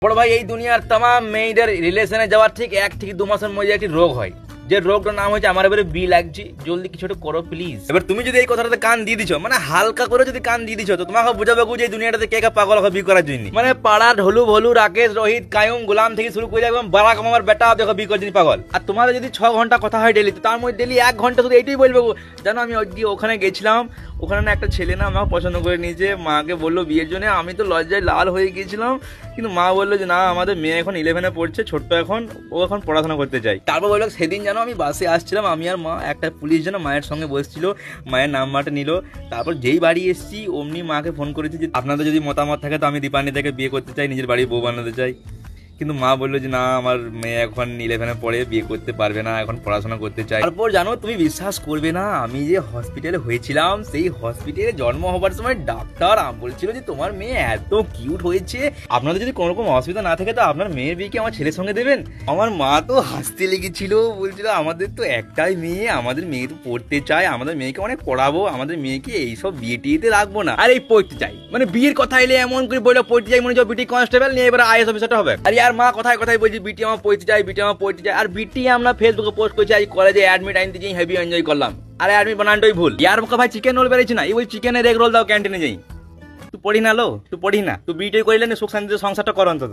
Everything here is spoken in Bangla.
বড় ভাই, এই দুনিয়ার तमाम মেয়েদের রিলেশনে যাওয়ার ঠিক 1 থেকে 2 মাসের মধ্যে একটি রোগ হয়, যে রোগটার নাম হচ্ছে আমার এবারে বি লাগছে, জলদি কিছু একটা করো প্লিজ। এবার তুমি যদি এই কথাটাতে কান দিয়ে দিছো, মানে হালকা করে যদি কান দিয়ে দিছো, তো তোমাকে বুঝাবে যে এই দুনিয়াটাতে কে কে পাগল হবে বি করার জন্য। মানে পাড়া ঢোলু ভলু রাকেশ রোহিত কায়ুম গোলাম থেকে শুরু করে একদম বারাক আমার বেটা দেখো বি করার জন্য পাগল। আর তোমাদের যদি 6 ঘন্টা কথা হয় ডেলি, তো তার মধ্যে ডেলি 1 ঘন্টা শুধু এইটাই বলবে, জানো আমি ওখানে গেছিলাম, ওখানে না একটা ছেলে না আমাকে পছন্দ করে নিয়েছে, মাকে বললো বিয়ের জন্য। আমি তো লজ্জায় লাল হয়ে গিয়েছিলাম, কিন্তু মা বললো যে না আমাদের মেয়ে এখন 11-এ পড়ছে, ছোট্ট এখন, ও এখন পড়াশোনা করতে চাই। তারপর বললো সেদিন জানো আমি বাসে আসছিলাম, আমি আর মা, একটা পুলিশ যেন মায়ের সঙ্গে বসছিল, মায়ের নাম্বারটা নিল। তারপর যেই বাড়ি এসেছি অমনি মাকে ফোন করেছি যে আপনাদের যদি মতামত থাকে তো আমি দীপান্বিতা থেকে বিয়ে করতে চাই, নিজের বাড়ির বউ বানাতে চাই। কিন্তু মা বললো যে না আমার মেয়ে এখন 11-এ পড়ে, বিয়ে করতে পারবে না, এখন পড়াশোনা করতে চাই। তারপর জানো তুমি বিশ্বাস করবে না, আমি যে হসপিটালে হয়েছিলাম, সেই হসপিটালে জন্ম হবার সময় ডাক্তার বলছিল যে তোমার মেয়ে এত কিউট হয়েছে, আপনাদের যদি কোনো রকম অসুবিধা না থাকে তো আপনার মেয়ের বিয়ে কি আমার ছেলের সঙ্গে দেবেন। আমার মা তো হাসতে লেগেছিল, বলছিল আমাদের তো একটাই মেয়ে, আমাদের মেয়ে তো পড়তে চায়, আমাদের মেয়েকে অনেক পড়াবো, আমাদের মেয়েকে এইসব বিয়ে টিয়েতে রাখবো না। আর এই পড়তে চাই মানে বিয়ের কথা এলে এমন করে বলে পড়তে চাই মনে হচ্ছে বিটি কনস্টেবল নিয়ে এবার আইএস অফিসারটা হবে। আর আর মা কথায় কথায় বলছি বিটি আমার পড়তে চাই, বিটি আমার পড়তে চাই। আর বিটি আমরা ফেসবুকে পোস্ট করছি আজ কলেজে অ্যাডমিট আনতে যাই, হেভি এনজয় করলাম। আরে অ্যাডমিট বানানটাই ভুল। ইয়ার মুখে ভাই চিকেন রোল বেরিয়েছে না, এই ওই চিকেনের এগ রোল দাও ক্যান্টিনে যাই। তুই পড়ি না লো, তুই পড়ি না, তুই বিটি করিলেন সুখ শান্তিতে সংসারটা কর অন্তত।